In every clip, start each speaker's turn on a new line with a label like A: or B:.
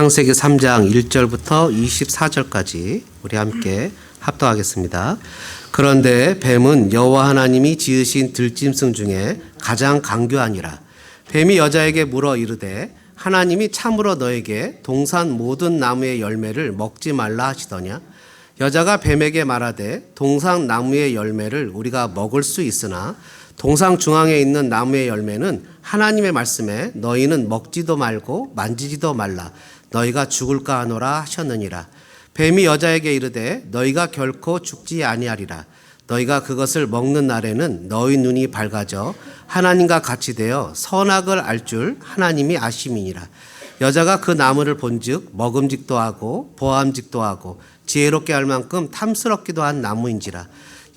A: 창세기 3장 1절부터 24절까지 우리 함께 합독하겠습니다. 그런데 뱀은 여호와 하나님이 지으신 들짐승 중에 가장 강교하니라. 뱀이 여자에게 물어 이르되 하나님이 참으로 너에게 동산 모든 나무의 열매를 먹지 말라 하시더냐. 여자가 뱀에게 말하되 동산 나무의 열매를 우리가 먹을 수 있으나 동상 중앙에 있는 나무의 열매는 하나님의 말씀에 너희는 먹지도 말고 만지지도 말라 너희가 죽을까 하노라 하셨느니라. 뱀이 여자에게 이르되 너희가 결코 죽지 아니하리라. 너희가 그것을 먹는 날에는 너희 눈이 밝아져 하나님과 같이 되어 선악을 알 줄 하나님이 아심이니라. 여자가 그 나무를 본즉 먹음직도 하고 보암직도 하고 지혜롭게 할 만큼 탐스럽기도 한 나무인지라.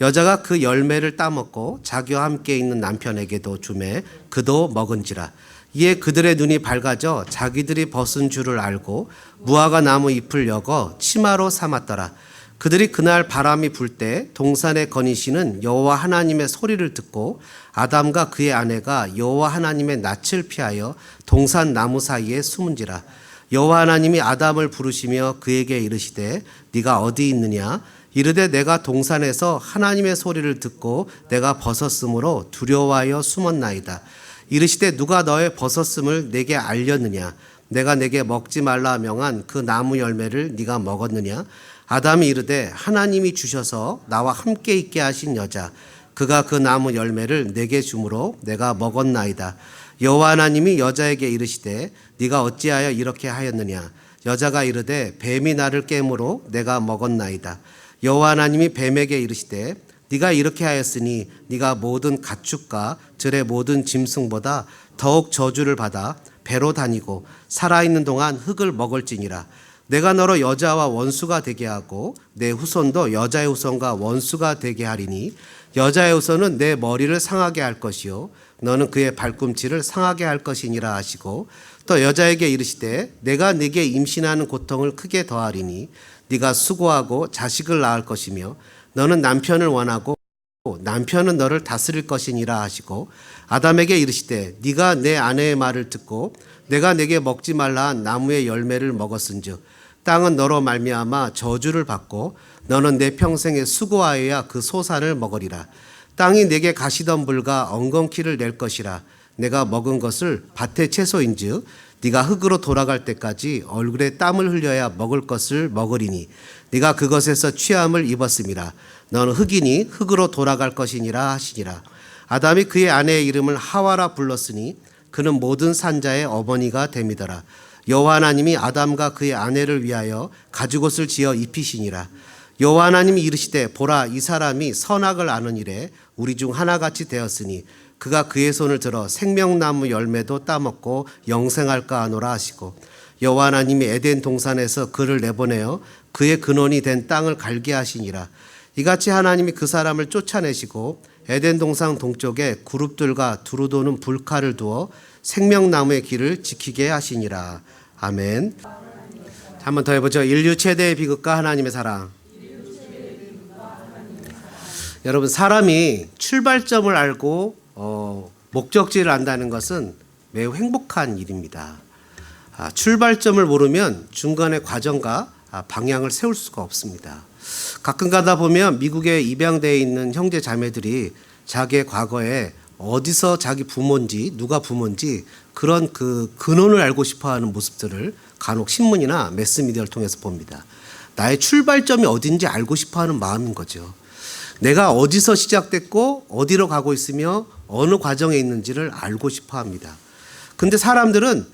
A: 여자가 그 열매를 따먹고 자기와 함께 있는 남편에게도 주매 그도 먹은지라. 이에 그들의 눈이 밝아져 자기들이 벗은 줄을 알고 무화과 나무 잎을 여거 치마로 삼았더라. 그들이 그날 바람이 불 때 동산에 거니시는 여호와 하나님의 소리를 듣고 아담과 그의 아내가 여호와 하나님의 낯을 피하여 동산 나무 사이에 숨은지라. 여호와 하나님이 아담을 부르시며 그에게 이르시되 네가 어디 있느냐. 이르되 내가 동산에서 하나님의 소리를 듣고 내가 벗었으므로 두려워하여 숨었나이다. 이르시되 누가 너의 벗었음을 내게 알렸느냐. 내가 내게 먹지 말라 명한 그 나무 열매를 네가 먹었느냐. 아담이 이르되 하나님이 주셔서 나와 함께 있게 하신 여자 그가 그 나무 열매를 내게 주므로 내가 먹었나이다. 여호와 하나님이 여자에게 이르시되 네가 어찌하여 이렇게 하였느냐. 여자가 이르되 뱀이 나를 깨므로 내가 먹었나이다. 여호와 하나님이 뱀에게 이르시되 네가 이렇게 하였으니 네가 모든 가축과 들의 모든 짐승보다 더욱 저주를 받아 배로 다니고 살아있는 동안 흙을 먹을지니라. 내가 너로 여자와 원수가 되게 하고 내 후손도 여자의 후손과 원수가 되게 하리니 여자의 후손은 내 머리를 상하게 할 것이요 너는 그의 발꿈치를 상하게 할 것이니라 하시고 또 여자에게 이르시되 내가 네게 임신하는 고통을 크게 더하리니 네가 수고하고 자식을 낳을 것이며 너는 남편을 원하고 남편은 너를 다스릴 것이니라 하시고 아담에게 이르시되 네가 내 아내의 말을 듣고 내가 네게 먹지 말라 한 나무의 열매를 먹었은즉 땅은 너로 말미암아 저주를 받고 너는 내 평생에 수고하여야 그 소산을 먹으리라. 땅이 내게 가시덤불과 엉겅퀴를 낼 것이라. 내가 먹은 것을 밭의 채소인즉 네가 흙으로 돌아갈 때까지 얼굴에 땀을 흘려야 먹을 것을 먹으리니 네가 그것에서 취함을 입었음이라. 너는 흙이니 흙으로 돌아갈 것이니라 하시니라. 아담이 그의 아내의 이름을 하와라 불렀으니 그는 모든 산자의 어머니가 됨이더라. 여호와 하나님이 아담과 그의 아내를 위하여 가죽옷을 지어 입히시니라. 여호와 하나님이 이르시되 보라 이 사람이 선악을 아는 일에 우리 중 하나같이 되었으니 그가 그의 손을 들어 생명나무 열매도 따먹고 영생할까 하노라 하시고 여호와 하나님이 에덴 동산에서 그를 내보내어 그의 근원이 된 땅을 갈게 하시니라. 이같이 하나님이 그 사람을 쫓아내시고 에덴 동산 동쪽에 그룹들과 두루도는 불칼을 두어 생명나무의 길을 지키게 하시니라. 아멘. 한 번 더 해보죠. 인류 최대의 비극과 하나님의 사랑. 여러분 사람이 출발점을 알고 목적지를 안다는 것은 매우 행복한 일입니다. 출발점을 모르면 중간의 과정과 방향을 세울 수가 없습니다. 가끔 가다 보면 미국에 입양되어 있는 형제 자매들이 자기의 과거에 어디서 자기 부모인지 누가 부모인지 그런 그 근원을 알고 싶어하는 모습들을 간혹 신문이나 매스미디어를 통해서 봅니다. 나의 출발점이 어딘지 알고 싶어하는 마음인 거죠. 내가 어디서 시작됐고 어디로 가고 있으며 어느 과정에 있는지를 알고 싶어합니다. 근데 사람들은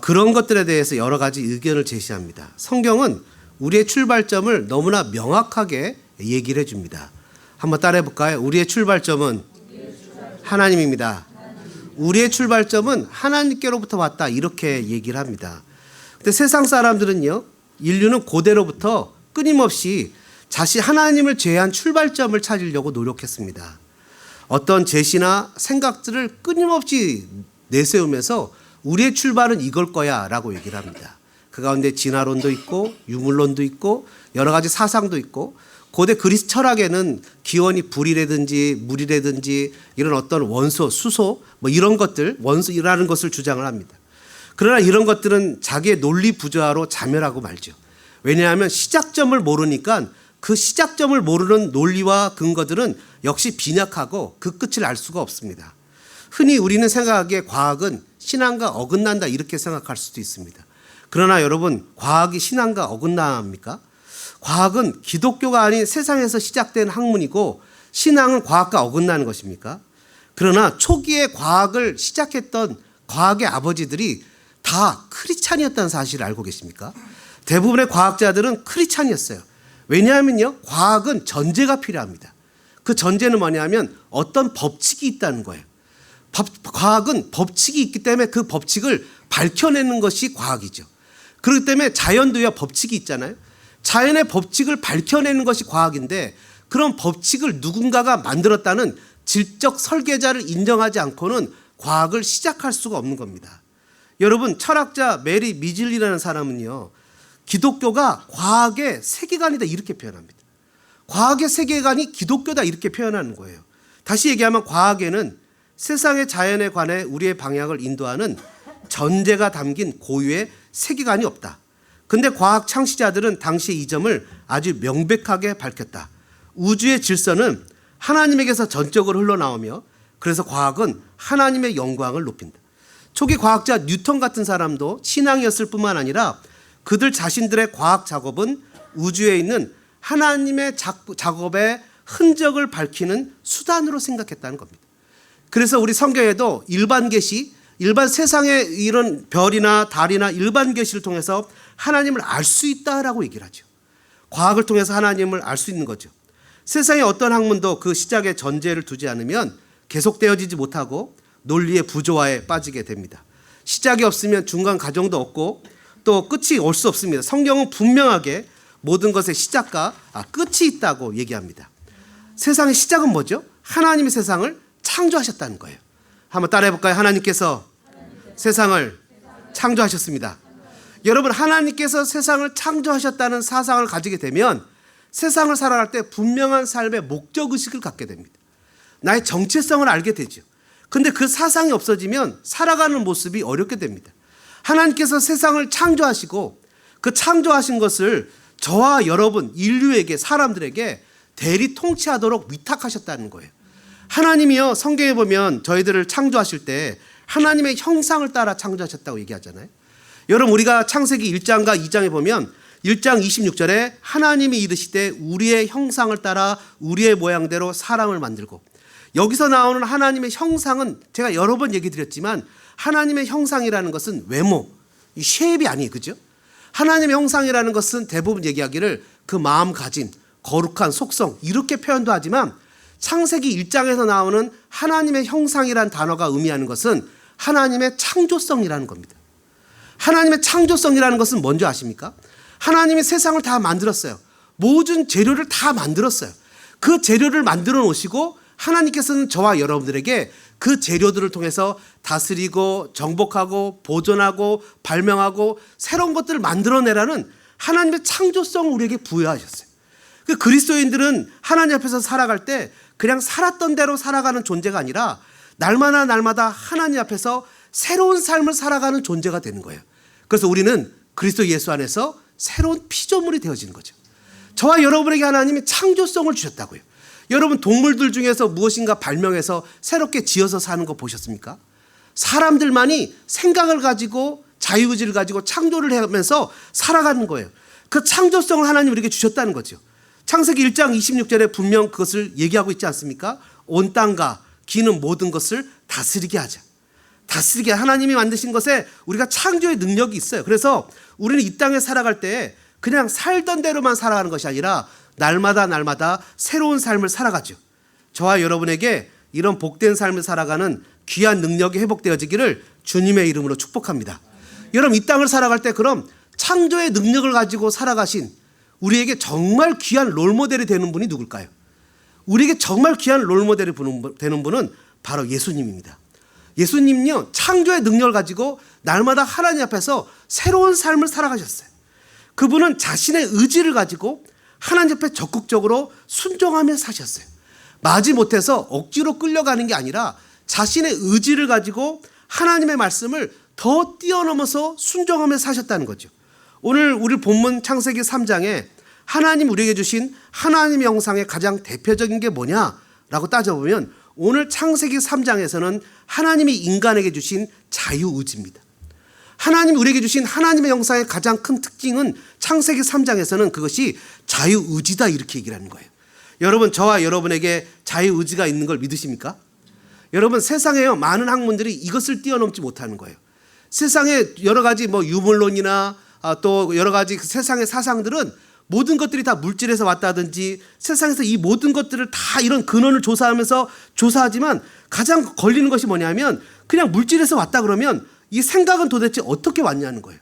A: 그런 것들에 대해서 여러 가지 의견을 제시합니다. 성경은 우리의 출발점을 너무나 명확하게 얘기를 해줍니다. 한번 따라해 볼까요? 우리의 출발점은 하나님입니다. 우리의 출발점은 하나님께로부터 왔다 이렇게 얘기를 합니다. 근데 세상 사람들은요, 인류는 고대로부터 끊임없이 하나님을 제외한 출발점을 찾으려고 노력했습니다. 어떤 제시나 생각들을 끊임없이 내세우면서 우리의 출발은 이걸 거야 라고 얘기를 합니다. 그 가운데 진화론도 있고 유물론도 있고 여러 가지 사상도 있고 고대 그리스 철학에는 기원이 불이라든지 물이라든지 이런 어떤 원소, 수소 뭐 이런 것들 원소라는 것을 주장을 합니다. 그러나 이런 것들은 자기의 논리 부조화로 자멸하고 말죠. 왜냐하면 시작점을 모르니까 그 시작점을 모르는 논리와 근거들은 역시 빈약하고 그 끝을 알 수가 없습니다. 흔히 우리는 생각하기에 과학은 신앙과 어긋난다 이렇게 생각할 수도 있습니다. 그러나 여러분, 과학이 신앙과 어긋납니까? 과학은 기독교가 아닌 세상에서 시작된 학문이고 신앙은 과학과 어긋나는 것입니까? 그러나 초기에 과학을 시작했던 과학의 아버지들이 다 크리스찬이었다는 사실을 알고 계십니까? 대부분의 과학자들은 크리스찬이었어요. 왜냐하면요, 과학은 전제가 필요합니다. 그 전제는 뭐냐면 어떤 법칙이 있다는 거예요. 과학은 법칙이 있기 때문에 그 법칙을 밝혀내는 것이 과학이죠. 그렇기 때문에 자연도요 법칙이 있잖아요. 자연의 법칙을 밝혀내는 것이 과학인데 그런 법칙을 누군가가 만들었다는 질적 설계자를 인정하지 않고는 과학을 시작할 수가 없는 겁니다. 여러분, 철학자 메리 미즐리라는 사람은요, 기독교가 과학의 세계관이다 이렇게 표현합니다. 과학의 세계관이 기독교다 이렇게 표현하는 거예요. 다시 얘기하면 과학에는 세상의 자연에 관해 우리의 방향을 인도하는 전제가 담긴 고유의 세계관이 없다. 근데 과학 창시자들은 당시 이 점을 아주 명백하게 밝혔다. 우주의 질서는 하나님에게서 전적으로 흘러나오며 그래서 과학은 하나님의 영광을 높인다. 초기 과학자 뉴턴 같은 사람도 신앙이었을 뿐만 아니라 그들 자신들의 과학 작업은 우주에 있는 하나님의 작업의 흔적을 밝히는 수단으로 생각했다는 겁니다. 그래서 우리 성경에도 일반 계시, 일반 세상의 이런 별이나 달이나 일반 계시를 통해서 하나님을 알 수 있다라고 얘기를 하죠. 과학을 통해서 하나님을 알 수 있는 거죠. 세상의 어떤 학문도 그 시작의 전제를 두지 않으면 계속되어지지 못하고 논리의 부조화에 빠지게 됩니다. 시작이 없으면 중간 과정도 없고 또 끝이 올 수 없습니다. 성경은 분명하게 모든 것의 시작과 끝이 있다고 얘기합니다. 세상의 시작은 뭐죠? 하나님이 세상을 창조하셨다는 거예요. 한번 따라해 볼까요? 하나님께서 세상을 창조하셨습니다. 여러분, 하나님께서 세상을 창조하셨다는 사상을 가지게 되면 세상을 살아갈 때 분명한 삶의 목적의식을 갖게 됩니다. 나의 정체성을 알게 되죠. 근데 그 사상이 없어지면 살아가는 모습이 어렵게 됩니다. 하나님께서 세상을 창조하시고 그 창조하신 것을 저와 여러분, 인류에게, 사람들에게 대리 통치하도록 위탁하셨다는 거예요. 하나님이요, 성경에 보면 저희들을 창조하실 때 하나님의 형상을 따라 창조하셨다고 얘기하잖아요. 여러분, 우리가 창세기 1장과 2장에 보면 1장 26절에 하나님이 이르시되 우리의 형상을 따라 우리의 모양대로 사람을 만들고, 여기서 나오는 하나님의 형상은 제가 여러 번 얘기 드렸지만 하나님의 형상이라는 것은 외모, 이 쉐입이 아니에요. 그죠? 하나님의 형상이라는 것은 대부분 얘기하기를 그 마음가짐, 거룩한 속성 이렇게 표현도 하지만 창세기 1장에서 나오는 하나님의 형상이라는 단어가 의미하는 것은 하나님의 창조성이라는 겁니다. 하나님의 창조성이라는 것은 뭔지 아십니까? 하나님이 세상을 다 만들었어요. 모든 재료를 다 만들었어요. 그 재료를 만들어 놓으시고 하나님께서는 저와 여러분들에게 그 재료들을 통해서 다스리고 정복하고 보존하고 발명하고 새로운 것들을 만들어내라는 하나님의 창조성을 우리에게 부여하셨어요. 그 그리스도인들은 하나님 앞에서 살아갈 때 그냥 살았던 대로 살아가는 존재가 아니라 날마다 하나님 앞에서 새로운 삶을 살아가는 존재가 되는 거예요. 그래서 우리는 그리스도 예수 안에서 새로운 피조물이 되어지는 거죠. 저와 여러분에게 하나님이 창조성을 주셨다고요. 여러분, 동물들 중에서 무엇인가 발명해서 새롭게 지어서 사는 거 보셨습니까? 사람들만이 생각을 가지고 자유의지를 가지고 창조를 하면서 살아가는 거예요. 그 창조성을 하나님 우리에게 주셨다는 거죠. 창세기 1장 26절에 분명 그것을 얘기하고 있지 않습니까? 온 땅과 기는 모든 것을 다스리게 하자. 다스리게, 하나님이 만드신 것에 우리가 창조의 능력이 있어요. 그래서 우리는 이 땅에 살아갈 때 그냥 살던 대로만 살아가는 것이 아니라 날마다 새로운 삶을 살아가죠. 저와 여러분에게 이런 복된 삶을 살아가는 귀한 능력이 회복되어지기를 주님의 이름으로 축복합니다. 여러분, 이 땅을 살아갈 때 그럼 창조의 능력을 가지고 살아가신 우리에게 정말 귀한 롤모델이 되는 분이 누굴까요? 우리에게 정말 귀한 롤모델이 되는 분은 바로 예수님입니다. 예수님은요, 창조의 능력을 가지고 날마다 하나님 앞에서 새로운 삶을 살아가셨어요. 그분은 자신의 의지를 가지고 하나님 앞에 적극적으로 순종하며 사셨어요. 마지못해서 억지로 끌려가는 게 아니라 자신의 의지를 가지고 하나님의 말씀을 더 뛰어넘어서 순종하며 사셨다는 거죠. 오늘 우리 본문 창세기 3장에 하나님 우리에게 주신 하나님의 형상의 가장 대표적인 게 뭐냐라고 따져보면 오늘 창세기 3장에서는 하나님이 인간에게 주신 자유의지입니다. 하나님이 우리에게 주신 하나님의 형상의 가장 큰 특징은 창세기 3장에서는 그것이 자유의지다 이렇게 얘기를 하는 거예요. 여러분, 저와 여러분에게 자유의지가 있는 걸 믿으십니까? 여러분, 세상에요 많은 학문들이 이것을 뛰어넘지 못하는 거예요. 세상에 여러 가지 유물론이나 또 여러 가지 세상의 사상들은 모든 것들이 다 물질에서 왔다든지 세상에서 이 모든 것들을 다 이런 근원을 조사하지만 가장 걸리는 것이 뭐냐면 그냥 물질에서 왔다 그러면 이 생각은 도대체 어떻게 왔냐는 거예요.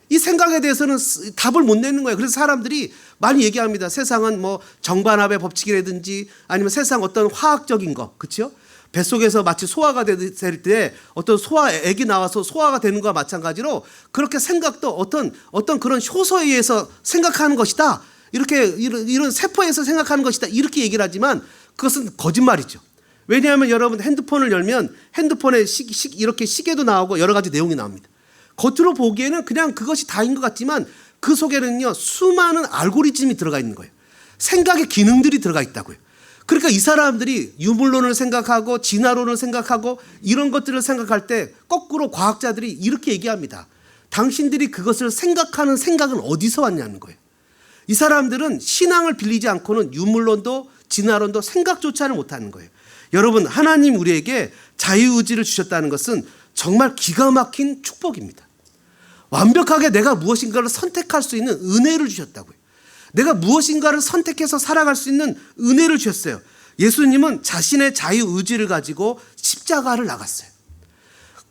A: 이 생각에 대해서는 답을 못 내는 거예요. 그래서 사람들이 많이 얘기합니다. 세상은 정반합의 법칙이라든지 아니면 세상 어떤 화학적인 거, 그렇죠? 뱃속에서 마치 소화가 될 때 어떤 액이 나와서 소화가 되는 것과 마찬가지로 그렇게 생각도 어떤 그런 효소에 의해서 생각하는 것이다. 이렇게 이런 세포에서 생각하는 것이다. 이렇게 얘기를 하지만 그것은 거짓말이죠. 왜냐하면 여러분 핸드폰을 열면 핸드폰에 이렇게 시계도 나오고 여러 가지 내용이 나옵니다. 겉으로 보기에는 그냥 그것이 다인 것 같지만 그 속에는요 수많은 알고리즘이 들어가 있는 거예요. 생각의 기능들이 들어가 있다고요. 그러니까 이 사람들이 유물론을 생각하고 진화론을 생각하고 이런 것들을 생각할 때 거꾸로 과학자들이 이렇게 얘기합니다. 당신들이 그것을 생각하는 생각은 어디서 왔냐는 거예요. 이 사람들은 신앙을 빌리지 않고는 유물론도 진화론도 생각조차를 못하는 거예요. 여러분, 하나님 우리에게 자유의지를 주셨다는 것은 정말 기가 막힌 축복입니다. 완벽하게 내가 무엇인가를 선택할 수 있는 은혜를 주셨다고요. 내가 무엇인가를 선택해서 살아갈 수 있는 은혜를 주셨어요. 예수님은 자신의 자유의지를 가지고 십자가를 나갔어요.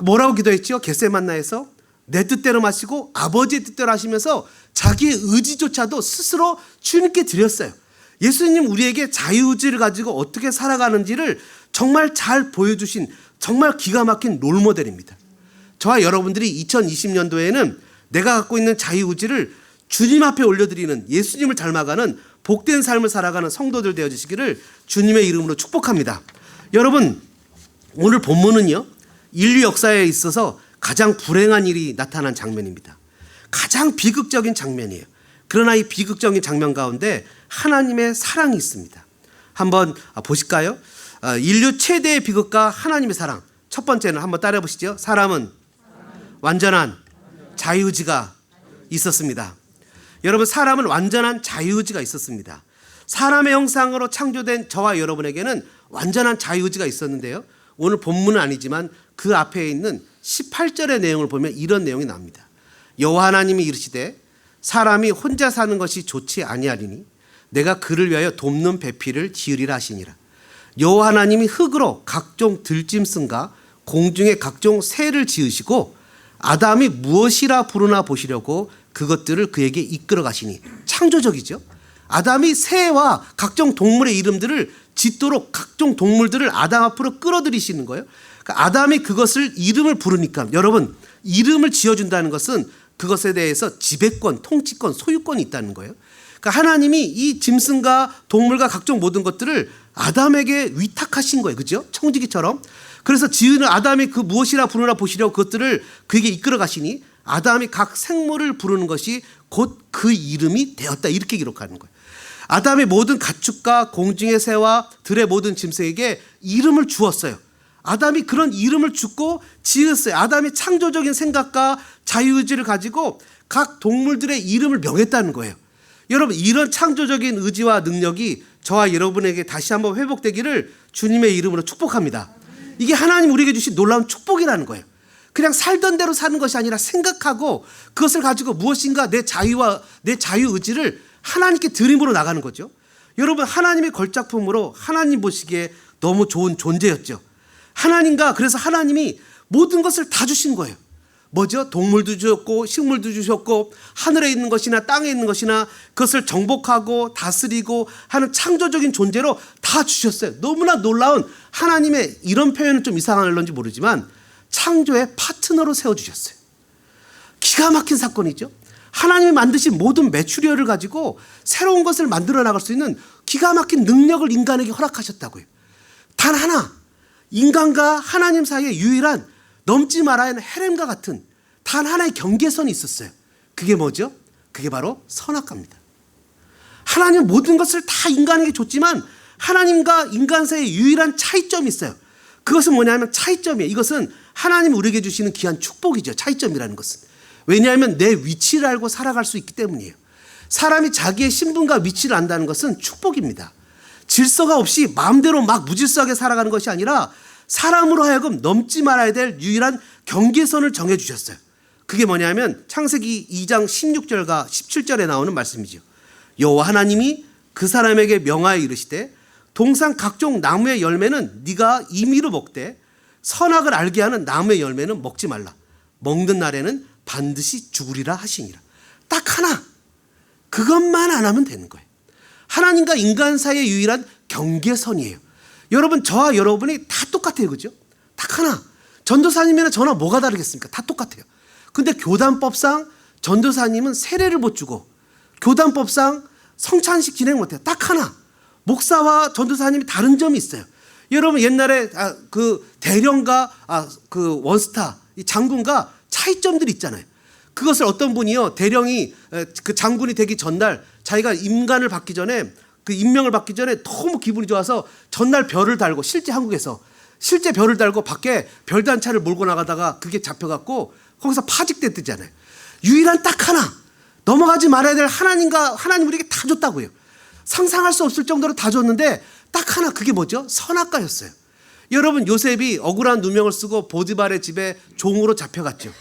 A: 뭐라고 기도했죠? 겟세마나에서 내 뜻대로 마시고 아버지의 뜻대로 하시면서 자기의 의지조차도 스스로 주님께 드렸어요. 예수님 우리에게 자유의지를 가지고 어떻게 살아가는지를 정말 잘 보여주신 정말 기가 막힌 롤모델입니다. 저와 여러분들이 2020년도에는 내가 갖고 있는 자유의지를 주님 앞에 올려드리는 예수님을 닮아가는 복된 삶을 살아가는 성도들 되어주시기를 주님의 이름으로 축복합니다. 여러분, 오늘 본문은요 인류 역사에 있어서 가장 불행한 일이 나타난 장면입니다. 가장 비극적인 장면이에요. 그러나 이 비극적인 장면 가운데 하나님의 사랑이 있습니다. 한번 보실까요? 인류 최대의 비극과 하나님의 사랑. 첫 번째는 한번 따라해 보시죠. 사람은 완전한 자유의지가 있었습니다. 여러분, 사람은 완전한 자유의지가 있었습니다. 사람의 형상으로 창조된 저와 여러분에게는 완전한 자유의지가 있었는데요. 오늘 본문은 아니지만 그 앞에 있는 18절의 내용을 보면 이런 내용이 나옵니다. 여호와 하나님이 이르시되 사람이 혼자 사는 것이 좋지 아니하리니 내가 그를 위하여 돕는 배필을 지으리라 하시니라. 여호와 하나님이 흙으로 각종 들짐승과 공중의 각종 새를 지으시고 아담이 무엇이라 부르나 보시려고 그것들을 그에게 이끌어 가시니. 창조적이죠. 아담이 새와 각종 동물의 이름들을 짓도록 각종 동물들을 아담 앞으로 끌어들이시는 거예요. 그러니까 아담이 그것을 이름을 부르니까 여러분, 이름을 지어준다는 것은 그것에 대해서 지배권, 통치권, 소유권이 있다는 거예요. 그러니까 하나님이 이 짐승과 동물과 각종 모든 것들을 아담에게 위탁하신 거예요. 그죠? 청지기처럼. 그래서 지은 아담이 그 무엇이라 부르나 보시려고 그것들을 그에게 이끌어 가시니 아담이 각 생물을 부르는 것이 곧 그 이름이 되었다. 이렇게 기록하는 거예요. 아담의 모든 가축과 공중의 새와 들의 모든 짐승에게 이름을 주었어요. 아담이 그런 이름을 주고 지었어요. 아담이 창조적인 생각과 자유의지를 가지고 각 동물들의 이름을 명했다는 거예요. 여러분, 이런 창조적인 의지와 능력이 저와 여러분에게 다시 한번 회복되기를 주님의 이름으로 축복합니다. 이게 하나님 우리에게 주신 놀라운 축복이라는 거예요. 그냥 살던 대로 사는 것이 아니라 생각하고 그것을 가지고 무엇인가 내 자유와 내 자유의지를 하나님께 드림으로 나가는 거죠. 여러분, 하나님의 걸작품으로 하나님 보시기에 너무 좋은 존재였죠. 그래서 하나님이 모든 것을 다 주신 거예요. 뭐죠? 동물도 주셨고 식물도 주셨고 하늘에 있는 것이나 땅에 있는 것이나 그것을 정복하고 다스리고 하는 창조적인 존재로 다 주셨어요. 너무나 놀라운 하나님의, 이런 표현은 좀 이상할런지 모르지만 창조의 파트너로 세워주셨어요. 기가 막힌 사건이죠. 하나님이 만드신 모든 매추리얼을 가지고 새로운 것을 만들어 나갈 수 있는 기가 막힌 능력을 인간에게 허락하셨다고요. 단 하나, 인간과 하나님 사이의 유일한 넘지 말아야 하는 헤렘과 같은 단 하나의 경계선이 있었어요. 그게 뭐죠? 그게 바로 선악과입니다. 하나님은 모든 것을 다 인간에게 줬지만 하나님과 인간 사이에 유일한 차이점이 있어요. 그것은 뭐냐면 차이점이에요. 이것은 하나님이 우리에게 주시는 귀한 축복이죠. 차이점이라는 것은. 왜냐하면 내 위치를 알고 살아갈 수 있기 때문이에요. 사람이 자기의 신분과 위치를 안다는 것은 축복입니다. 질서가 없이 마음대로 막 무질서하게 살아가는 것이 아니라 사람으로 하여금 넘지 말아야 될 유일한 경계선을 정해 주셨어요. 그게 뭐냐면 창세기 2장 16절과 17절에 나오는 말씀이죠. 여호와 하나님이 그 사람에게 명하여 이르시되 동산 각종 나무의 열매는 네가 임의로 먹되 선악을 알게 하는 나무의 열매는 먹지 말라. 먹는 날에는 반드시 죽으리라 하시니라. 딱 하나. 그것만 안 하면 되는 거예요. 하나님과 인간 사이의 유일한 경계선이에요. 여러분, 저와 여러분이 다 똑같아요. 그죠? 딱 하나. 전도사님이나 저나 뭐가 다르겠습니까? 다 똑같아요. 근데 교단법상 전도사님은 세례를 못 주고 교단법상 성찬식 진행 못해요. 딱 하나. 목사와 전도사님이 다른 점이 있어요. 여러분, 옛날에 그 대령과 그 원스타, 이 장군과 차이점들이 있잖아요. 그것을 어떤 분이요, 대령이 그 장군이 되기 전날 자기가 임관을 받기 전에, 그 임명을 받기 전에 너무 기분이 좋아서 전날 별을 달고, 실제 한국에서 실제 별을 달고 밖에 별단차를 몰고 나가다가 그게 잡혀갖고 거기서 파직됐잖아요. 유일한 딱 하나, 넘어가지 말아야 될 하나님 우리에게 다 줬다고요. 상상할 수 없을 정도로 다 줬는데 딱 하나, 그게 뭐죠? 선악과였어요. 여러분, 요셉이 억울한 누명을 쓰고 보디발의 집에 종으로 잡혀갔죠.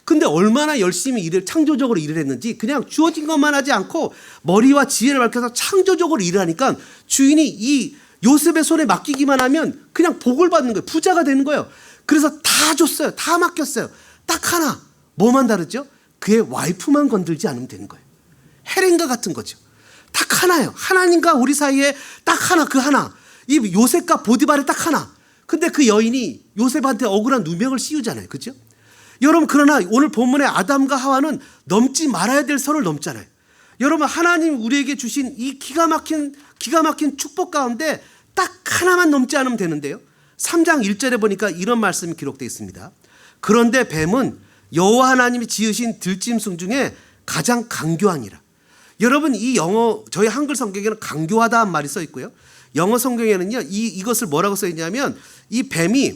A: 근데 얼마나 열심히 창조적으로 일을 했는지 그냥 주어진 것만 하지 않고 머리와 지혜를 밝혀서 창조적으로 일을 하니까 주인이 이 요셉의 손에 맡기기만 하면 그냥 복을 받는 거예요. 부자가 되는 거예요. 그래서 다 줬어요. 다 맡겼어요. 딱 하나. 뭐만 다르죠? 그의 와이프만 건들지 않으면 되는 거예요. 헤렌과 같은 거죠. 딱 하나예요. 하나님과 우리 사이에 딱 하나, 그 하나. 이 요셉과 보디발의 딱 하나. 근데 그 여인이 요셉한테 억울한 누명을 씌우잖아요. 그렇죠? 여러분, 그러나 오늘 본문의 아담과 하와는 넘지 말아야 될 선을 넘잖아요. 여러분, 하나님 우리에게 주신 이 기가 막힌 축복 가운데 딱 하나만 넘지 않으면 되는데요. 3장 1절에 보니까 이런 말씀이 기록되어 있습니다. 그런데 뱀은 여호와 하나님이 지으신 들짐승 중에 가장 강교하니라. 여러분, 이 영어, 저희 한글 성경에는 강교하다는 말이 써 있고요. 영어 성경에는요, 이것을 뭐라고 써 있냐면 이 뱀이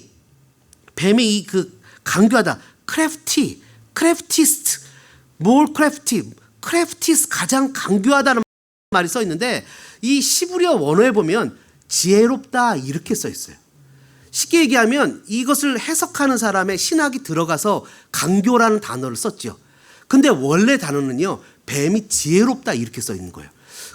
A: 이 그 강교하다, 크래프티스트, more 크래프티스, 가장 강교하다는 말이 써 있는데 이 시브리어 원어에 보면 지혜롭다 이렇게 써 있어요. 쉽게 얘기하면 이것을 해석하는 사람의 신학이 들어가서 강교라는 단어를 썼죠. 근데 원래 단어는요, 뱀이 지혜롭다 이렇게 써 있는 거예요.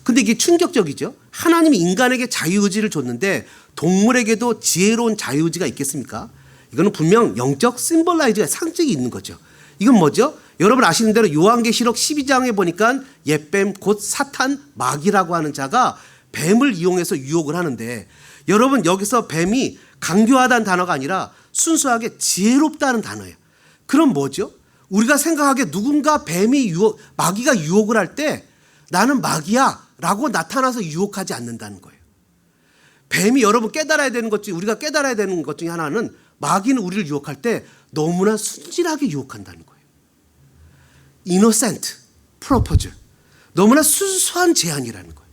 A: 근데 이게 충격적이죠. 하나님이 인간에게 자유의지를 줬는데 동물에게도 지혜로운 자유의지가 있겠습니까? 이거는 분명 영적 심볼라이즈가 상징이 있는 거죠. 이건 뭐죠? 여러분 아시는 대로 요한계시록 12장에 보니까 옛뱀 곧 사탄 마귀라고 하는 자가 뱀을 이용해서 유혹을 하는데, 여러분 여기서 뱀이 강교하다는 단어가 아니라 순수하게 지혜롭다는 단어예요. 그럼 뭐죠? 우리가 생각하기에 누군가 마귀가 유혹을 할 때 나는 마귀야 라고 나타나서 유혹하지 않는다는 거예요. 뱀이 여러분 깨달아야 되는 것 중에, 우리가 깨달아야 되는 것 중에 하나는 마귀는 우리를 유혹할 때 너무나 순진하게 유혹한다는 거예요. innocent proposal. 너무나 순수한 제안이라는 거예요.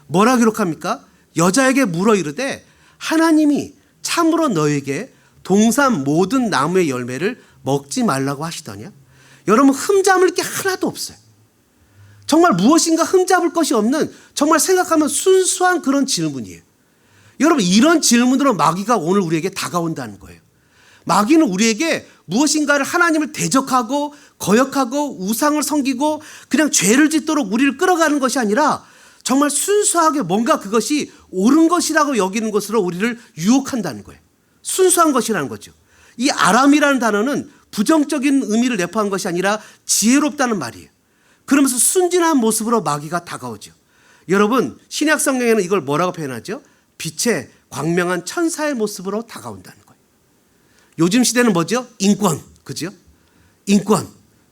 A: 뭐라 기록합니까? 여자에게 물어 이르되 하나님이 참으로 너에게 동산 모든 나무의 열매를 먹지 말라고 하시더냐? 여러분, 흠잡을 게 하나도 없어요. 정말 무엇인가 흠잡을 것이 없는, 정말 생각하면 순수한 그런 질문이에요. 여러분, 이런 질문으로 마귀가 오늘 우리에게 다가온다는 거예요. 마귀는 우리에게 무엇인가를, 하나님을 대적하고 거역하고 우상을 섬기고 그냥 죄를 짓도록 우리를 끌어가는 것이 아니라 정말 순수하게 뭔가 그것이 옳은 것이라고 여기는 것으로 우리를 유혹한다는 거예요. 순수한 것이라는 거죠. 이 아람이라는 단어는 부정적인 의미를 내포한 것이 아니라 지혜롭다는 말이에요. 그러면서 순진한 모습으로 마귀가 다가오죠. 여러분, 신약 성경에는 이걸 뭐라고 표현하죠? 빛의 광명한 천사의 모습으로 다가온다는 거예요. 요즘 시대는 뭐죠? 인권, 그죠? 인권,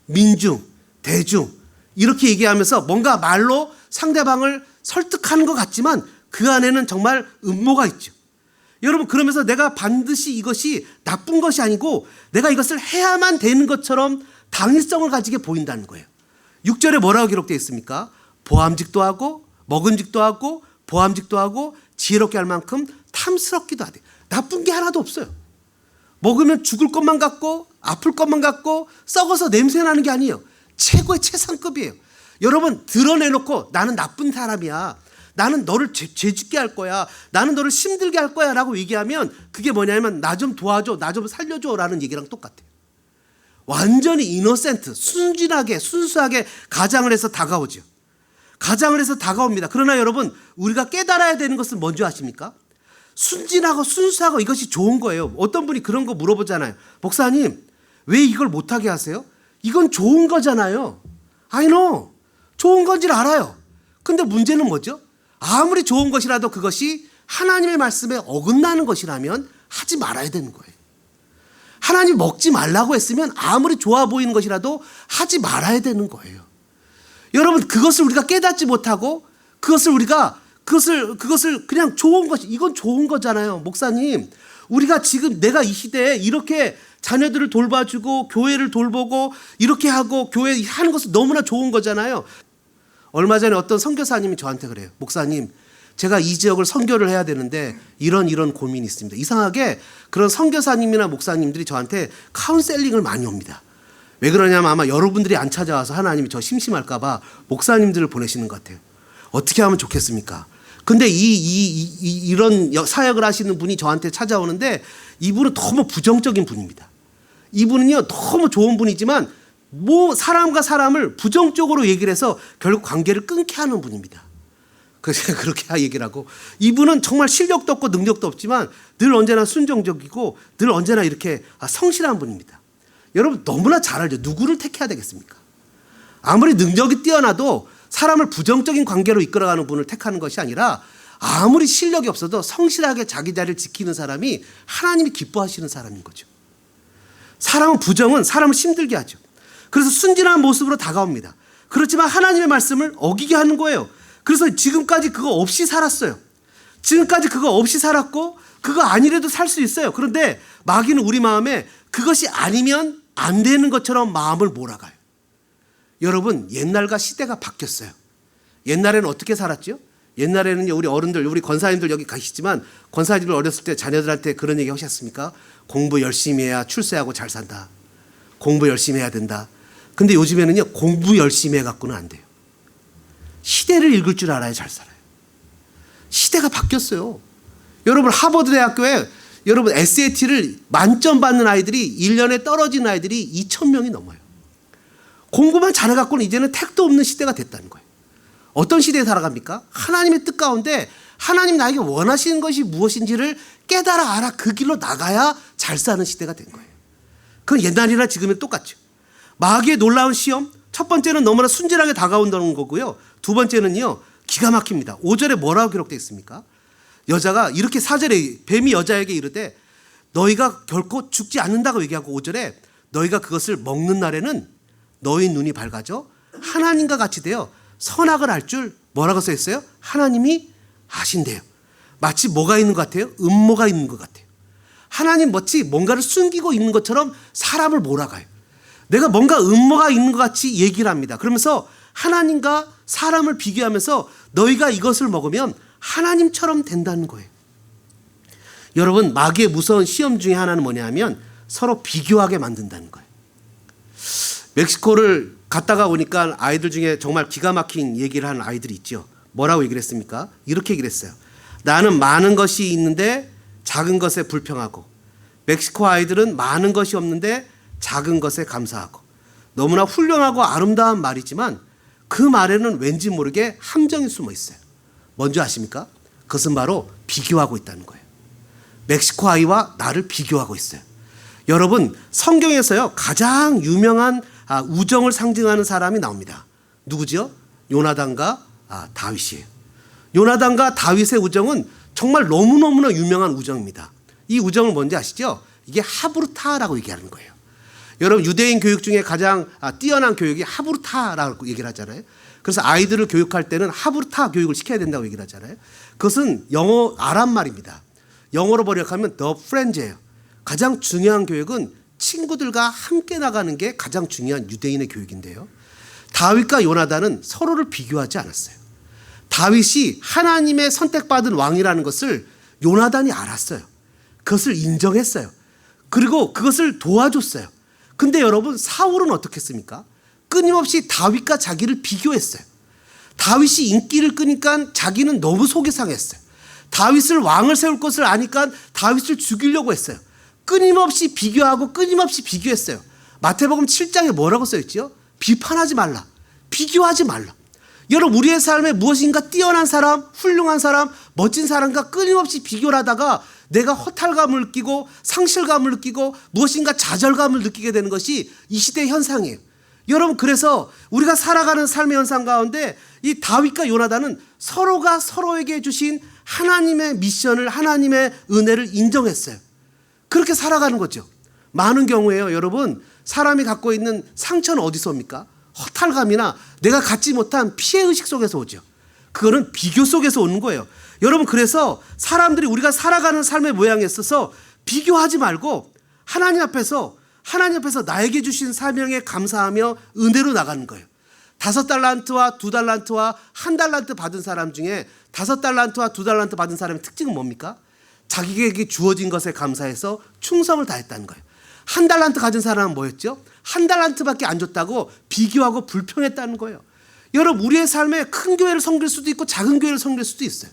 A: 민중, 대중 이렇게 얘기하면서 뭔가 말로 상대방을 설득하는 것 같지만 그 안에는 정말 음모가 있죠. 여러분, 그러면서 내가 반드시 이것이 나쁜 것이 아니고 내가 이것을 해야만 되는 것처럼 당위성을 가지게 보인다는 거예요. 6절에 뭐라고 기록되어 있습니까? 보암직도 하고 먹음직도 하고 보암직도 하고 지혜롭게 할 만큼 탐스럽기도 하대. 나쁜 게 하나도 없어요. 먹으면 죽을 것만 같고 아플 것만 같고 썩어서 냄새 나는 게 아니에요. 최고의 최상급이에요. 여러분, 드러내놓고 나는 나쁜 사람이야, 나는 너를 죄짓게 할 거야, 나는 너를 힘들게 할 거야 라고 얘기하면 그게 뭐냐면 나 좀 도와줘, 나 좀 살려줘 라는 얘기랑 똑같아요. 완전히 이노센트, 순진하게 순수하게 가장을 해서 다가오죠. 가장을 해서 다가옵니다. 그러나 여러분, 우리가 깨달아야 되는 것은 뭔지 아십니까? 순진하고 순수하고 이것이 좋은 거예요. 어떤 분이 그런 거 물어보잖아요. 목사님, 왜 이걸 못하게 하세요? 이건 좋은 거잖아요. I know. 좋은 건지를 알아요. 근데 문제는 뭐죠? 아무리 좋은 것이라도 그것이 하나님의 말씀에 어긋나는 것이라면 하지 말아야 되는 거예요. 하나님 먹지 말라고 했으면 아무리 좋아 보이는 것이라도 하지 말아야 되는 거예요. 여러분, 그것을 우리가 깨닫지 못하고 그것을 그냥 좋은 것이, 이건 좋은 거잖아요. 목사님, 우리가 지금 내가 이 시대에 이렇게 자녀들을 돌봐주고 교회를 돌보고 이렇게 하고 교회 하는 것은 너무나 좋은 거잖아요. 얼마 전에 어떤 선교사님이 저한테 그래요. 목사님, 제가 이 지역을 선교를 해야 되는데 이런 고민이 있습니다. 이상하게 그런 선교사님이나 목사님들이 저한테 카운셀링을 많이 옵니다. 왜 그러냐면 아마 여러분들이 안 찾아와서 하나님이 저 심심할까 봐 목사님들을 보내시는 것 같아요. 어떻게 하면 좋겠습니까? 근데 이런 사역을 하시는 분이 저한테 찾아오는데 이분은 너무 부정적인 분입니다. 이분은요, 너무 좋은 분이지만 뭐 사람과 사람을 부정적으로 얘기를 해서 결국 관계를 끊게 하는 분입니다. 그래서 제가 그렇게 얘기를 하고, 이분은 정말 실력도 없고 능력도 없지만 늘 언제나 순종적이고 늘 언제나 이렇게 성실한 분입니다. 여러분, 너무나 잘 알죠. 누구를 택해야 되겠습니까? 아무리 능력이 뛰어나도 사람을 부정적인 관계로 이끌어가는 분을 택하는 것이 아니라 아무리 실력이 없어도 성실하게 자기 자리를 지키는 사람이 하나님이 기뻐하시는 사람인 거죠. 부정은 사람을 힘들게 하죠. 그래서 순진한 모습으로 다가옵니다. 그렇지만 하나님의 말씀을 어기게 하는 거예요. 그래서 지금까지 그거 없이 살았어요. 지금까지 그거 없이 살았고 그거 아니래도 살 수 있어요. 그런데 마귀는 우리 마음에 그것이 아니면 안 되는 것처럼 마음을 몰아가요. 여러분, 옛날과 시대가 바뀌었어요. 옛날에는 어떻게 살았죠? 옛날에는 우리 어른들, 우리 권사님들 여기 가시지만 권사님들 어렸을 때 자녀들한테 그런 얘기 하셨습니까? 공부 열심히 해야 출세하고 잘 산다. 공부 열심히 해야 된다. 근데 요즘에는요, 공부 열심히 해갖고는 안 돼요. 시대를 읽을 줄 알아야 잘 살아요. 시대가 바뀌었어요. 여러분, 하버드 대학교에 여러분 SAT를 만점 받는 아이들이 1년에 떨어진 아이들이 2,000명이 넘어요. 공부만 잘해갖고는 이제는 택도 없는 시대가 됐다는 거예요. 어떤 시대에 살아갑니까? 하나님의 뜻 가운데 하나님 나에게 원하시는 것이 무엇인지를 깨달아 알아 그 길로 나가야 잘 사는 시대가 된 거예요. 그건 옛날이나 지금은 똑같죠. 마귀의 놀라운 시험, 첫 번째는 너무나 순진하게 다가온다는 거고요. 두 번째는요, 기가 막힙니다. 5절에 뭐라고 기록되어 있습니까? 여자가 이렇게 4절에 뱀이 여자에게 이르되 너희가 결코 죽지 않는다고 얘기하고 5절에 너희가 그것을 먹는 날에는 너희 눈이 밝아져 하나님과 같이 되어 선악을 알 줄 뭐라고 써 있어요? 하나님이 아신대요. 마치 뭐가 있는 것 같아요? 음모가 있는 것 같아요. 하나님 마치 뭔가를 숨기고 있는 것처럼 사람을 몰아가요. 내가 뭔가 음모가 있는 것 같이 얘기를 합니다. 그러면서 하나님과 사람을 비교하면서 너희가 이것을 먹으면 하나님처럼 된다는 거예요. 여러분, 마귀의 무서운 시험 중에 하나는 뭐냐면 서로 비교하게 만든다는 거예요. 멕시코를 갔다가 오니까 아이들 중에 정말 기가 막힌 얘기를 하는 아이들이 있죠. 뭐라고 얘기를 했습니까? 이렇게 얘기를 했어요. 나는 많은 것이 있는데 작은 것에 불평하고, 멕시코 아이들은 많은 것이 없는데 작은 것에 감사하고. 너무나 훌륭하고 아름다운 말이지만 그 말에는 왠지 모르게 함정이 숨어 있어요. 뭔지 아십니까? 그것은 바로 비교하고 있다는 거예요. 멕시코 아이와 나를 비교하고 있어요. 여러분, 성경에서요, 가장 유명한 우정을 상징하는 사람이 나옵니다. 누구죠? 요나단과 다윗이에요. 요나단과 다윗의 우정은 정말 너무너무나 유명한 우정입니다. 이 우정을 뭔지 아시죠? 이게 하브루타라고 얘기하는 거예요. 여러분, 유대인 교육 중에 가장 뛰어난 교육이 하브루타라고 얘기를 하잖아요. 그래서 아이들을 교육할 때는 하브루타 교육을 시켜야 된다고 얘기를 하잖아요. 그것은 영어 아랍 말입니다. 영어로 번역하면 the friends예요. 가장 중요한 교육은 친구들과 함께 나가는 게 가장 중요한 유대인의 교육인데요. 다윗과 요나단은 서로를 비교하지 않았어요. 다윗이 하나님의 선택받은 왕이라는 것을 요나단이 알았어요. 그것을 인정했어요. 그리고 그것을 도와줬어요. 근데 여러분, 사울은 어떻게 했습니까? 끊임없이 다윗과 자기를 비교했어요. 다윗이 인기를 끄니까 자기는 너무 속이 상했어요. 다윗을 왕을 세울 것을 아니까 다윗을 죽이려고 했어요. 끊임없이 비교하고 끊임없이 비교했어요. 마태복음 7장에 뭐라고 써있지요? 비판하지 말라. 비교하지 말라. 여러분, 우리의 삶에 무엇인가 뛰어난 사람, 훌륭한 사람, 멋진 사람과 끊임없이 비교를 하다가 내가 허탈감을 느끼고 상실감을 느끼고 무엇인가 좌절감을 느끼게 되는 것이 이 시대의 현상이에요. 여러분, 그래서 우리가 살아가는 삶의 현상 가운데 이 다윗과 요나단은 서로가 서로에게 주신 하나님의 미션을, 하나님의 은혜를 인정했어요. 그렇게 살아가는 거죠. 많은 경우에요, 여러분, 사람이 갖고 있는 상처는 어디서 옵니까? 허탈감이나 내가 갖지 못한 피해의식 속에서 오죠. 그거는 비교 속에서 오는 거예요. 여러분, 그래서 사람들이 우리가 살아가는 삶의 모양에 있어서 비교하지 말고 하나님 앞에서 나에게 주신 사명에 감사하며 은혜로 나가는 거예요. 5달란트와 2달란트와 1달란트 받은 사람 중에 5달란트와 2달란트 받은 사람의 특징은 뭡니까? 자기에게 주어진 것에 감사해서 충성을 다했다는 거예요. 1달란트 가진 사람은 뭐였죠? 1달란트밖에 안 줬다고 비교하고 불평했다는 거예요. 여러분, 우리의 삶에 큰 교회를 섬길 수도 있고 작은 교회를 섬길 수도 있어요.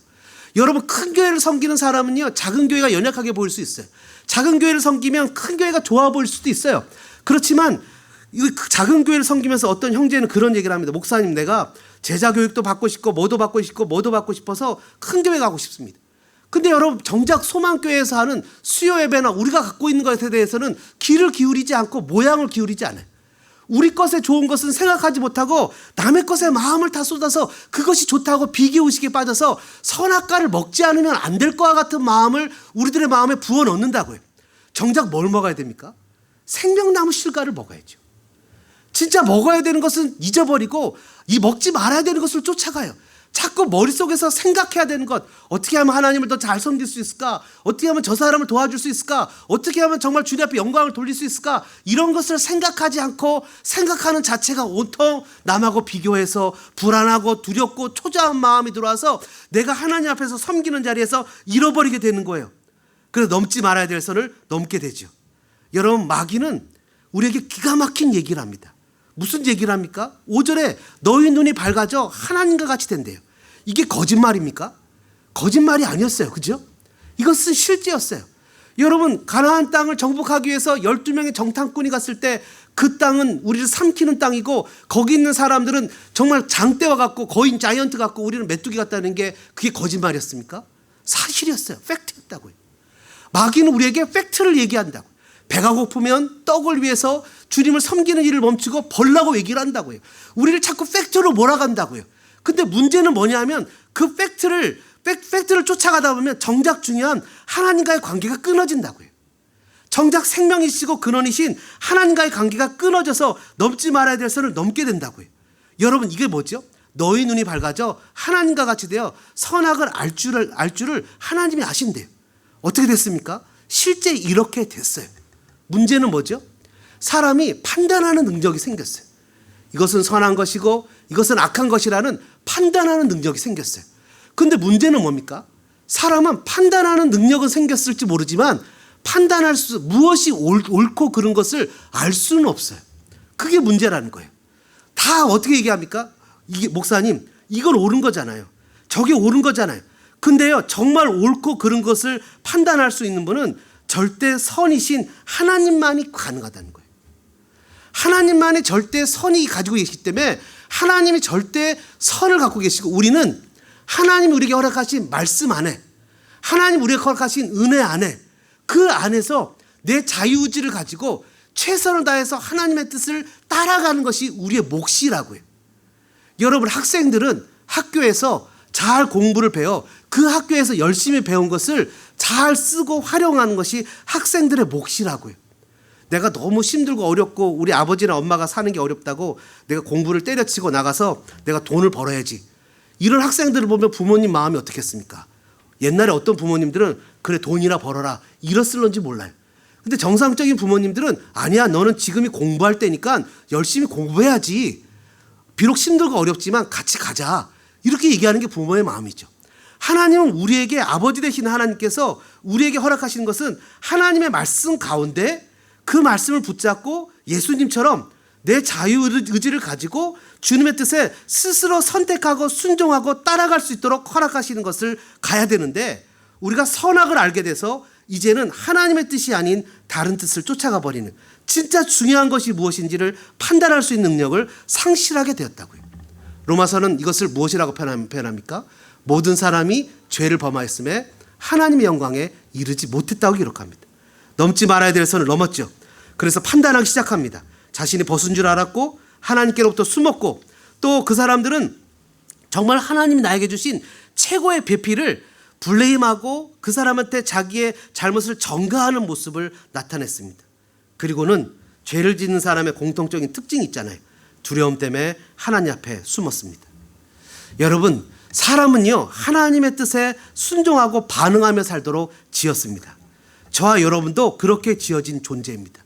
A: 여러분, 큰 교회를 섬기는 사람은요, 작은 교회가 연약하게 보일 수 있어요. 작은 교회를 섬기면 큰 교회가 좋아 보일 수도 있어요. 그렇지만 이 작은 교회를 섬기면서 어떤 형제는 그런 얘기를 합니다. 목사님, 내가 제자 교육도 받고 싶고 뭐도 받고 싶고 뭐도 받고 싶어서 큰 교회 가고 싶습니다. 근데 여러분, 정작 소망교회에서 하는 수요 예배나 우리가 갖고 있는 것에 대해서는 귀를 기울이지 않고 모양을 기울이지 않아요. 우리 것에 좋은 것은 생각하지 못하고 남의 것에 마음을 다 쏟아서 그것이 좋다고 비교의식에 빠져서 선악과를 먹지 않으면 안 될 것과 같은 마음을 우리들의 마음에 부어 넣는다고요. 정작 뭘 먹어야 됩니까? 생명나무 실과를 먹어야죠. 진짜 먹어야 되는 것은 잊어버리고 이 먹지 말아야 되는 것을 쫓아가요. 자꾸 머릿속에서 생각해야 되는 것, 어떻게 하면 하나님을 더 잘 섬길 수 있을까? 어떻게 하면 저 사람을 도와줄 수 있을까? 어떻게 하면 정말 주님 앞에 영광을 돌릴 수 있을까? 이런 것을 생각하지 않고 생각하는 자체가 온통 남하고 비교해서 불안하고 두렵고 초조한 마음이 들어와서 내가 하나님 앞에서 섬기는 자리에서 잃어버리게 되는 거예요. 그래서 넘지 말아야 될 선을 넘게 되죠. 여러분, 마귀는 우리에게 기가 막힌 얘기를 합니다. 무슨 얘기를 합니까? 5절에 너희 눈이 밝아져 하나님과 같이 된대요. 이게 거짓말입니까? 거짓말이 아니었어요. 그죠? 이것은 실제였어요. 여러분, 가나안 땅을 정복하기 위해서 12명의 정탐꾼이 갔을 때 그 땅은 우리를 삼키는 땅이고 거기 있는 사람들은 정말 장대와 같고 거인 자이언트 같고 우리는 메뚜기 같다는 게 그게 거짓말이었습니까? 사실이었어요. 팩트였다고요. 마귀는 우리에게 팩트를 얘기한다고. 배가 고프면 떡을 위해서 주님을 섬기는 일을 멈추고 벌라고 얘기를 한다고요. 우리를 자꾸 팩트로 몰아간다고요. 근데 문제는 뭐냐면 그 팩트를 쫓아가다 보면 정작 중요한 하나님과의 관계가 끊어진다고요. 정작 생명이시고 근원이신 하나님과의 관계가 끊어져서 넘지 말아야 될 선을 넘게 된다고요. 여러분, 이게 뭐죠? 너희 눈이 밝아져 하나님과 같이 되어 선악을 알 줄을 하나님이 아신대요. 어떻게 됐습니까? 실제 이렇게 됐어요. 문제는 뭐죠? 사람이 판단하는 능력이 생겼어요. 이것은 선한 것이고 이것은 악한 것이라는 판단하는 능력이 생겼어요. 근데 문제는 뭡니까? 사람은 판단하는 능력은 생겼을지 모르지만 무엇이 옳고 그른 것을 알 수는 없어요. 그게 문제라는 거예요. 다 어떻게 얘기합니까? 이게 목사님, 이건 옳은 거잖아요. 저게 옳은 거잖아요. 근데요, 정말 옳고 그른 것을 판단할 수 있는 분은 절대 선이신 하나님만이 가능하다는 거예요. 하나님만이 절대 선이 가지고 계시기 때문에 하나님이 절대 선을 갖고 계시고 우리는 하나님이 우리에게 허락하신 말씀 안에, 하나님 우리에게 허락하신 은혜 안에, 그 안에서 내 자유의지를 가지고 최선을 다해서 하나님의 뜻을 따라가는 것이 우리의 몫이라고요. 여러분, 학생들은 학교에서 잘 공부를 배워 그 학교에서 열심히 배운 것을 잘 쓰고 활용하는 것이 학생들의 몫이라고요. 내가 너무 힘들고 어렵고 우리 아버지나 엄마가 사는 게 어렵다고 내가 공부를 때려치고 나가서 내가 돈을 벌어야지. 이런 학생들을 보면 부모님 마음이 어떻겠습니까? 옛날에 어떤 부모님들은 그래 돈이나 벌어라 이랬을런지 몰라요. 근데 정상적인 부모님들은 아니야, 너는 지금이 공부할 때니까 열심히 공부해야지. 비록 힘들고 어렵지만 같이 가자. 이렇게 얘기하는 게 부모의 마음이죠. 하나님은 우리에게 아버지 되신 하나님께서 우리에게 허락하시는 것은 하나님의 말씀 가운데 그 말씀을 붙잡고 예수님처럼 내 자유의지를 가지고 주님의 뜻에 스스로 선택하고 순종하고 따라갈 수 있도록 허락하시는 것을 가야 되는데, 우리가 선악을 알게 돼서 이제는 하나님의 뜻이 아닌 다른 뜻을 쫓아가 버리는, 진짜 중요한 것이 무엇인지를 판단할 수 있는 능력을 상실하게 되었다고요. 로마서는 이것을 무엇이라고 표현합니까? 모든 사람이 죄를 범하였음에 하나님의 영광에 이르지 못했다고 기록합니다. 넘지 말아야 될 선을 넘었죠. 그래서 판단하기 시작합니다. 자신이 벗은 줄 알았고 하나님께로부터 숨었고, 또 그 사람들은 정말 하나님이 나에게 주신 최고의 배필을 블레임하고 그 사람한테 자기의 잘못을 전가하는 모습을 나타냈습니다. 그리고는 죄를 짓는 사람의 공통적인 특징이 있잖아요. 두려움 때문에 하나님 앞에 숨었습니다. 여러분, 사람은요 하나님의 뜻에 순종하고 반응하며 살도록 지었습니다. 저와 여러분도 그렇게 지어진 존재입니다.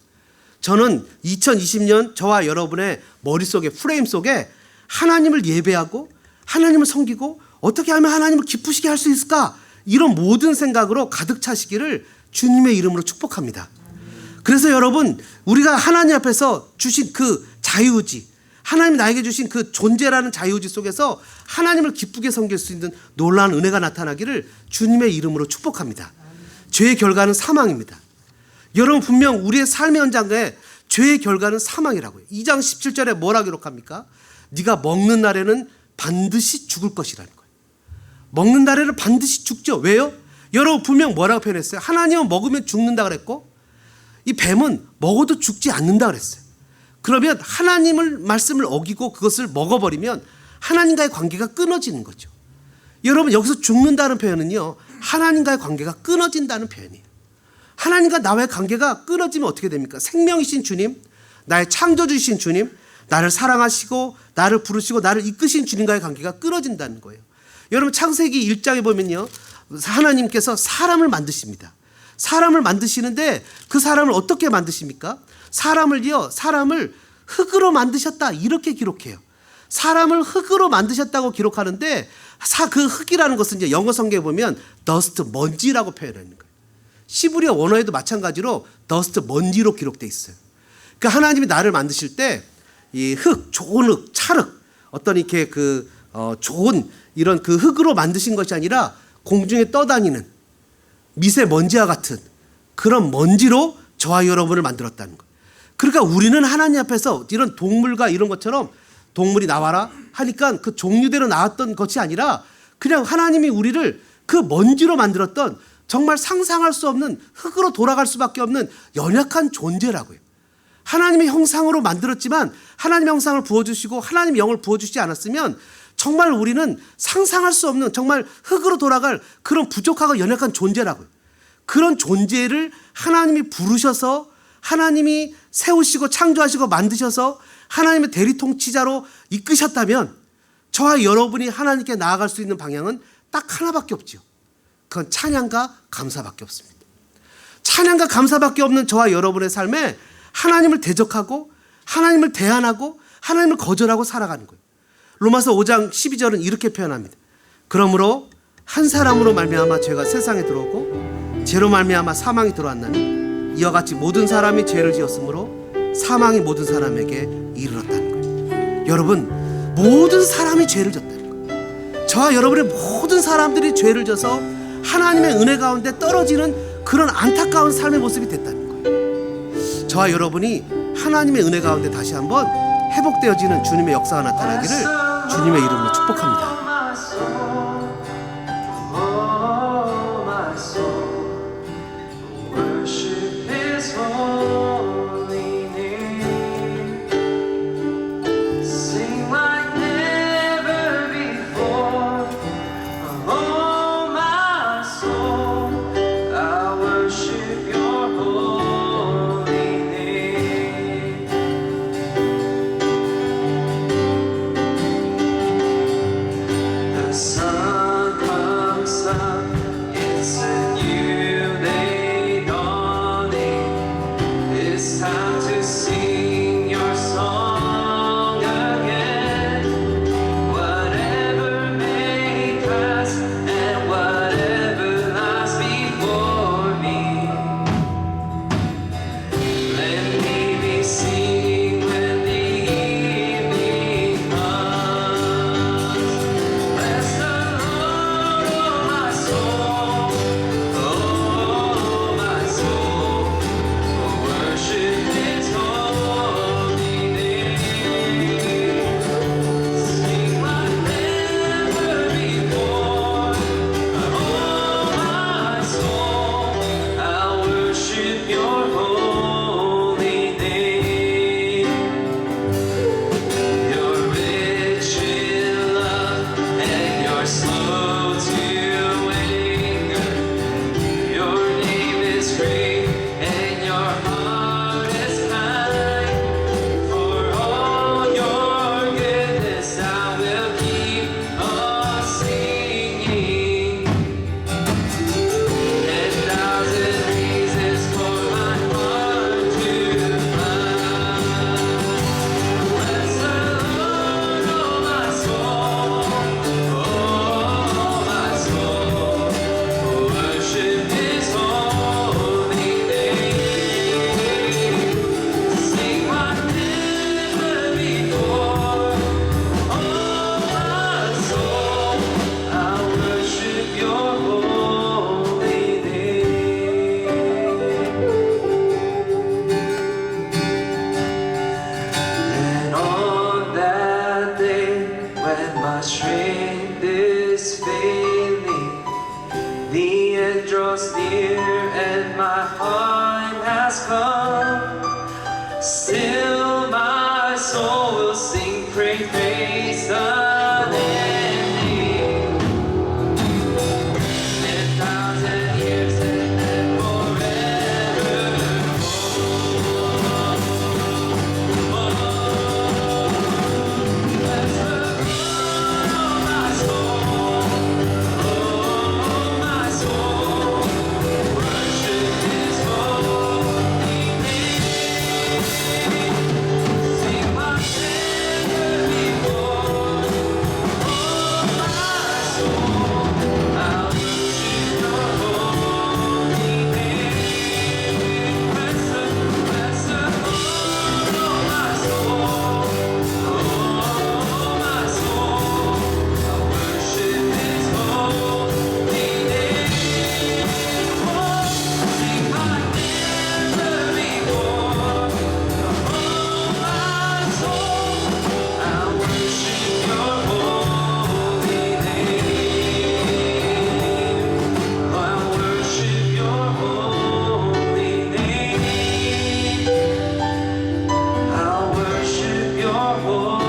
A: 저는 2020년 저와 여러분의 머릿속에, 프레임 속에 하나님을 예배하고 하나님을 섬기고 어떻게 하면 하나님을 기쁘시게 할 수 있을까, 이런 모든 생각으로 가득 차시기를 주님의 이름으로 축복합니다. 그래서 여러분, 우리가 하나님 앞에서 주신 그 자유의지, 하나님이 나에게 주신 그 존재라는 자유의지 속에서 하나님을 기쁘게 섬길 수 있는 놀라운 은혜가 나타나기를 주님의 이름으로 축복합니다. 죄의 결과는 사망입니다. 여러분, 분명 우리의 삶의 현장에 죄의 결과는 사망이라고요. 2장 17절에 뭐라 기록합니까? 네가 먹는 날에는 반드시 죽을 것이라는 거예요. 먹는 날에는 반드시 죽죠. 왜요? 여러분, 분명 뭐라고 표현했어요? 하나님은 먹으면 죽는다 그랬고, 이 뱀은 먹어도 죽지 않는다 그랬어요. 그러면 하나님을 말씀을 어기고 그것을 먹어버리면 하나님과의 관계가 끊어지는 거죠. 여러분, 여기서 죽는다는 표현은요 하나님과의 관계가 끊어진다는 표현이에요. 하나님과 나와의 관계가 끊어지면 어떻게 됩니까? 생명이신 주님, 나의 창조주이신 주님, 나를 사랑하시고 나를 부르시고 나를 이끄신 주님과의 관계가 끊어진다는 거예요. 여러분, 창세기 1장에 보면요 하나님께서 사람을 만드십니다. 사람을 만드시는데 그 사람을 어떻게 만드십니까? 사람을 흙으로 만드셨다, 이렇게 기록해요. 사람을 흙으로 만드셨다고 기록하는데 그 흙이라는 것은 이제 영어 성경에 보면 dust, 먼지라고 표현하는 거예요. 시브리어 원어에도 마찬가지로 dust, 먼지로 기록되어 있어요. 그러니까 하나님이 나를 만드실 때 이 흙, 좋은 흙, 찰흙, 어떤 이렇게 좋은 이런 그 흙으로 만드신 것이 아니라 공중에 떠다니는 미세먼지와 같은 그런 먼지로 저와 여러분을 만들었다는 거예요. 그러니까 우리는 하나님 앞에서 이런 동물과 이런 것처럼 동물이 나와라 하니까 그 종류대로 나왔던 것이 아니라 그냥 하나님이 우리를 그 먼지로 만들었던 정말 상상할 수 없는 흙으로 돌아갈 수밖에 없는 연약한 존재라고요. 하나님의 형상으로 만들었지만 하나님의 형상을 부어주시고 하나님의 영을 부어주시지 않았으면 정말 우리는 상상할 수 없는 정말 흙으로 돌아갈 그런 부족하고 연약한 존재라고요. 그런 존재를 하나님이 부르셔서 하나님이 세우시고 창조하시고 만드셔서 하나님의 대리통치자로 이끄셨다면 저와 여러분이 하나님께 나아갈 수 있는 방향은 딱 하나밖에 없죠. 그건 찬양과 감사밖에 없습니다. 찬양과 감사밖에 없는 저와 여러분의 삶에 하나님을 대적하고 하나님을 대안하고 하나님을 거절하고 살아가는 거예요. 로마서 5장 12절은 이렇게 표현합니다. 그러므로 한 사람으로 말미암아 죄가 세상에 들어오고 죄로 말미암아 사망이 들어왔나니 이와 같이 모든 사람이 죄를 지었으므로 사망이 모든 사람에게 이르렀다는 거예요. 여러분, 모든 사람이 죄를 졌다는 거예요. 저와 여러분의 모든 사람들이 죄를 져서 하나님의 은혜 가운데 떨어지는 그런 안타까운 삶의 모습이 됐다는 거예요. 저와 여러분이 하나님의 은혜 가운데 다시 한번 회복되어지는 주님의 역사가 나타나기를 주님의 이름으로 축복합니다.
B: Sun comes up, it's a new and my strength is failing. The end draws near and my time has come. Still my soul will sing praise unending. 10,000 years and then your holy